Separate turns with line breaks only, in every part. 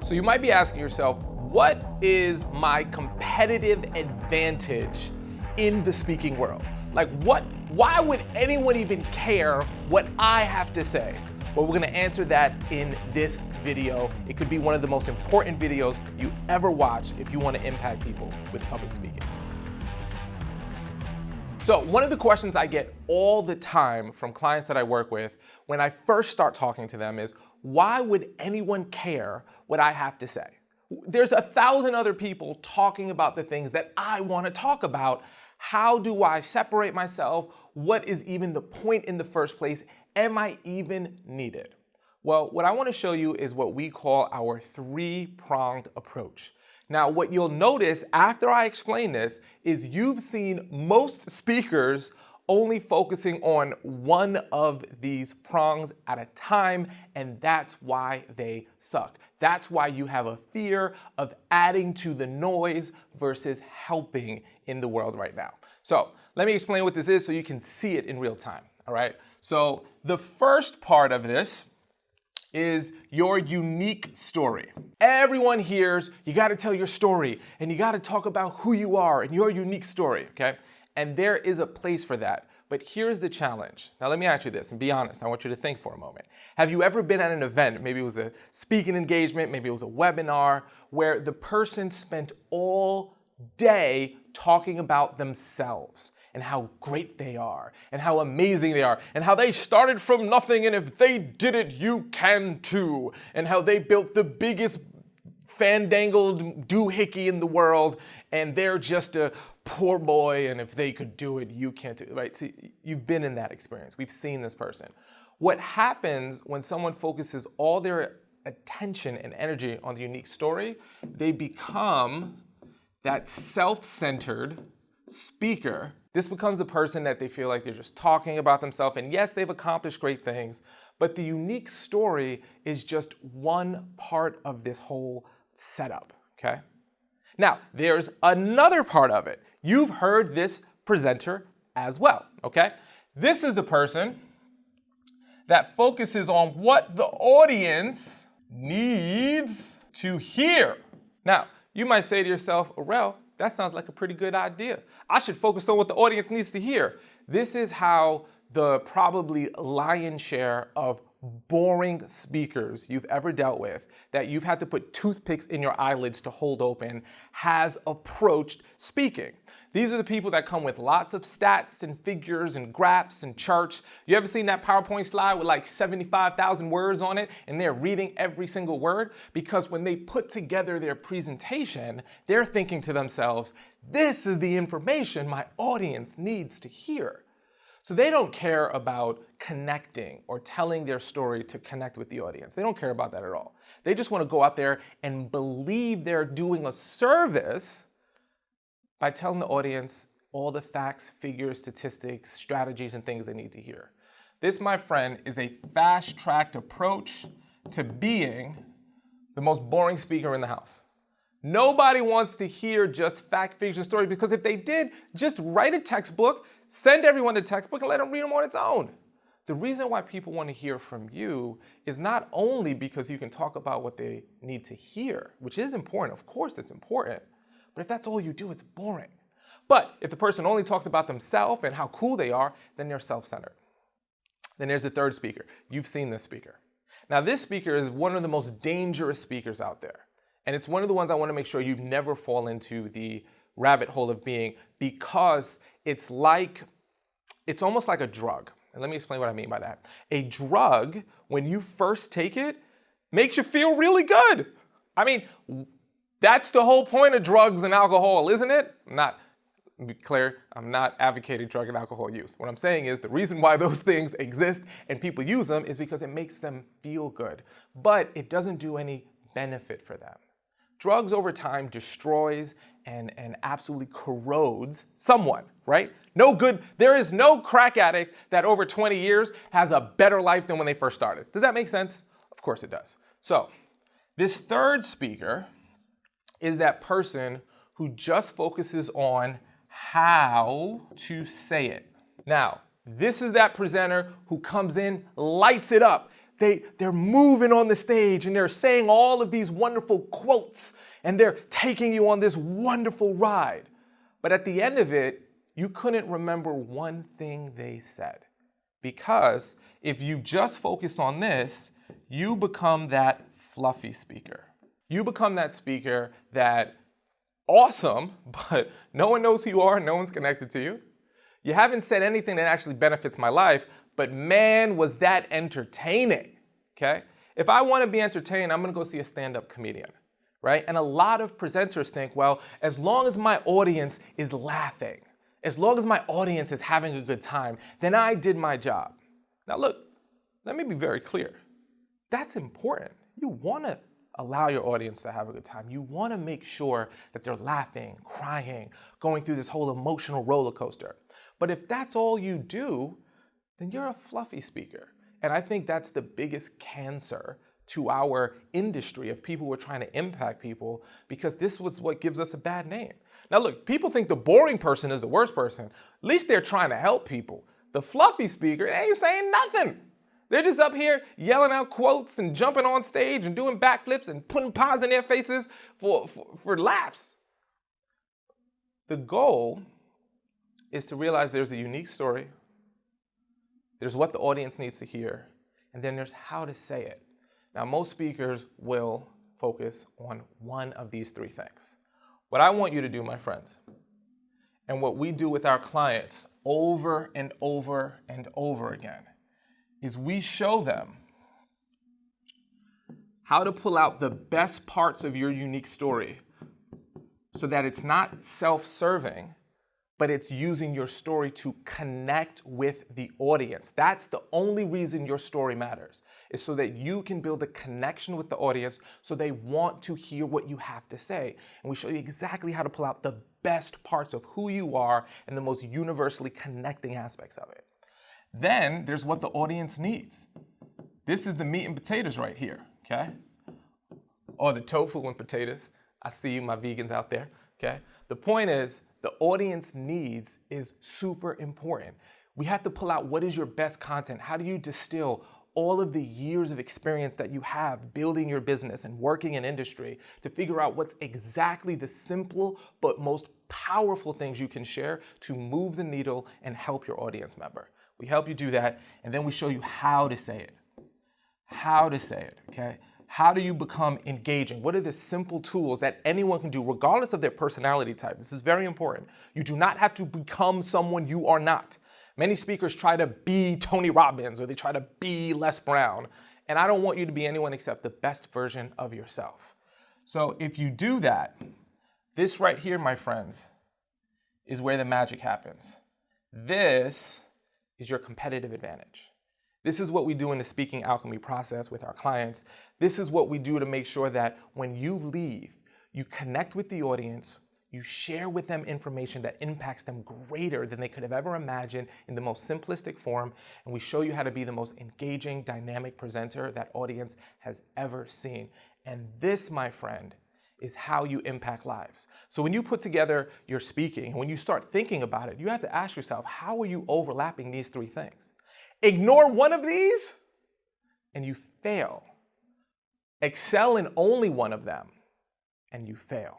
So you might be asking yourself, what is my competitive advantage in the speaking world? Like why would anyone even care what I have to say? Well, we're gonna answer that in this video. It could be one of the most important videos you ever watch if you wanna impact people with public speaking. So one of the questions I get all the time from clients that I work with when I first start talking to them is, why would anyone care what I have to say? There's 1,000 other people talking about the things that I want to talk about. How do I separate myself? What is even the point in the first place? Am I even needed? Well, what I want to show you is what we call our three-pronged approach. Now, what you'll notice after I explain this is you've seen most speakers only focusing on one of these prongs at a time, and that's why they suck. That's why you have a fear of adding to the noise versus helping in the world right now. So let me explain what this is so you can see it in real time, all right? So the first part of this is your unique story. Everyone hears you gotta tell your story and you gotta talk about who you are and your unique story, okay? And there is a place for that. But here's the challenge. Now let me ask you this and be honest. I want you to think for a moment. Have you ever been at an event, maybe it was a speaking engagement, maybe it was a webinar, where the person spent all day talking about themselves and how great they are and how amazing they are and how they started from nothing and if they did it, you can too, and how they built the biggest fandangled doohickey in the world and they're just a poor boy and if they could do it, you can't do it, right? See, you've been in that experience. We've seen this person. What happens when someone focuses all their attention and energy on the unique story, they become that self-centered speaker. This becomes the person that they feel like they're just talking about themselves. And yes, they've accomplished great things, but the unique story is just one part of this whole setup, okay? Now, there's another part of it. You've heard this presenter as well, okay? This is the person that focuses on what the audience needs to hear. Now, you might say to yourself, Aurel, that sounds like a pretty good idea. I should focus on what the audience needs to hear. This is how the probably lion's share of boring speakers you've ever dealt with, that you've had to put toothpicks in your eyelids to hold open, has approached speaking. These are the people that come with lots of stats and figures and graphs and charts. You ever seen that PowerPoint slide with like 75,000 words on it and they're reading every single word? Because when they put together their presentation, they're thinking to themselves, this is the information my audience needs to hear. So they don't care about connecting or telling their story to connect with the audience. They don't care about that at all. They just want to go out there and believe they're doing a service by telling the audience all the facts, figures, statistics, strategies, and things they need to hear. This, my friend, is a fast-tracked approach to being the most boring speaker in the house. Nobody wants to hear just fact, figures, and stories, because if they did, just write a textbook, send everyone the textbook, and let them read them on its own. The reason why people want to hear from you is not only because you can talk about what they need to hear, which is important, of course it's important, but if that's all you do, it's boring. But if the person only talks about themselves and how cool they are, then they're self-centered. Then there's the third speaker. You've seen this speaker. Now this speaker is one of the most dangerous speakers out there. And it's one of the ones I want to make sure you never fall into the rabbit hole of being, because it's almost like a drug. And let me explain what I mean by that. A drug, when you first take it, makes you feel really good. I mean, that's the whole point of drugs and alcohol, isn't it? To be clear, I'm not advocating drug and alcohol use. What I'm saying is the reason why those things exist and people use them is because it makes them feel good. But it doesn't do any benefit for them. Drugs over time destroys and absolutely corrodes someone, right? No good, there is no crack addict that over 20 years has a better life than when they first started. Does that make sense? Of course it does. So this third speaker is that person who just focuses on how to say it. Now, this is that presenter who comes in, lights it up. they're moving on the stage and they're saying all of these wonderful quotes and they're taking you on this wonderful ride. But at the end of it, you couldn't remember one thing they said. Because if you just focus on this, you become that fluffy speaker. You become that speaker that awesome, but no one knows who you are, no one's connected to you. You haven't said anything that actually benefits my life, but man, was that entertaining, okay? If I want to be entertained, I'm going to go see a stand-up comedian, right? And a lot of presenters think, well, as long as my audience is laughing, as long as my audience is having a good time, then I did my job. Now look, let me be very clear. That's important. You want to allow your audience to have a good time. You want to make sure that they're laughing, crying, going through this whole emotional roller coaster. But if that's all you do, then you're a fluffy speaker. And I think that's the biggest cancer to our industry of people who are trying to impact people, because this was what gives us a bad name. Now look, people think the boring person is the worst person. At least they're trying to help people. The fluffy speaker, they ain't saying nothing. They're just up here yelling out quotes and jumping on stage and doing backflips and putting paws in their faces for laughs. The goal is to realize there's a unique story, there's what the audience needs to hear, and then there's how to say it. Now, most speakers will focus on one of these three things. What I want you to do, my friends, and what we do with our clients over and over and over again, is we show them how to pull out the best parts of your unique story so that it's not self-serving, but it's using your story to connect with the audience. That's the only reason your story matters, is so that you can build a connection with the audience so they want to hear what you have to say. And we show you exactly how to pull out the best parts of who you are and the most universally connecting aspects of it. Then there's what the audience needs. This is the meat and potatoes right here, okay? Or the tofu and potatoes. I see you, my vegans out there, okay? The point is, the audience needs is super important. We have to pull out what is your best content. How do you distill all of the years of experience that you have building your business and working in industry to figure out what's exactly the simple but most powerful things you can share to move the needle and help your audience member. We help you do that, and then we show you how to say it. How to say it, okay? How do you become engaging? What are the simple tools that anyone can do, regardless of their personality type? This is very important. You do not have to become someone you are not. Many speakers try to be Tony Robbins or they try to be Les Brown, and I don't want you to be anyone except the best version of yourself. So if you do that, this right here, my friends, is where the magic happens. This is your competitive advantage. This is what we do in the speaking alchemy process with our clients. This is what we do to make sure that when you leave, you connect with the audience, you share with them information that impacts them greater than they could have ever imagined in the most simplistic form, and we show you how to be the most engaging, dynamic presenter that audience has ever seen. And this, my friend, is how you impact lives. So when you put together your speaking, when you start thinking about it, you have to ask yourself, how are you overlapping these three things? Ignore one of these, and you fail. Excel in only one of them, and you fail.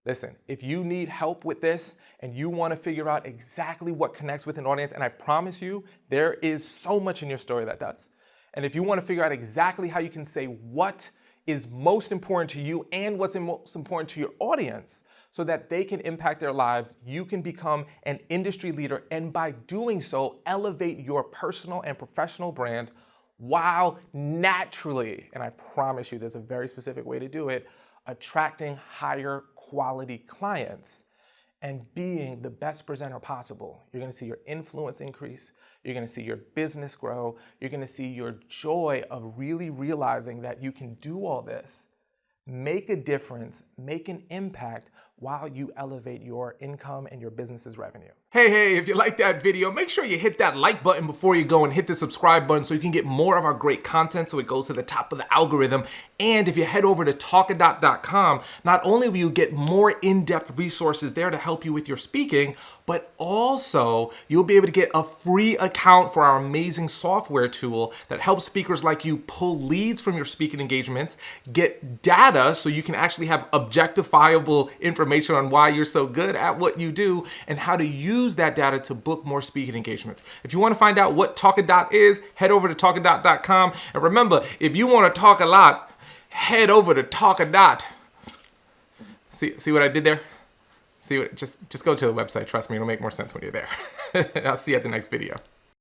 Listen, if you need help with this and you want to figure out exactly what connects with an audience, and I promise you, there is so much in your story that does. And if you want to figure out exactly how you can say what is most important to you and what's most important to your audience so that they can impact their lives, you can become an industry leader, and by doing so, elevate your personal and professional brand while naturally, and I promise you there's a very specific way to do it, attracting higher quality clients and being the best presenter possible. You're gonna see your influence increase, you're gonna see your business grow, you're gonna see your joy of really realizing that you can do all this, make a difference, make an impact while you elevate your income and your business's revenue.
Hey, if you like that video, make sure you hit that like button before you go and hit the subscribe button so you can get more of our great content so it goes to the top of the algorithm. And if you head over to Talkadot.com, not only will you get more in-depth resources there to help you with your speaking, but also you'll be able to get a free account for our amazing software tool that helps speakers like you pull leads from your speaking engagements, get data so you can actually have objectifiable information on why you're so good at what you do and how to use that data to book more speaking engagements. If you want to find out what Talkadot is, head over to Talkadot.com. And remember, if you want to talk a lot, head over to Talkadot. See what I did there? Just go to the website. Trust me, it'll make more sense when you're there. I'll see you at the next video.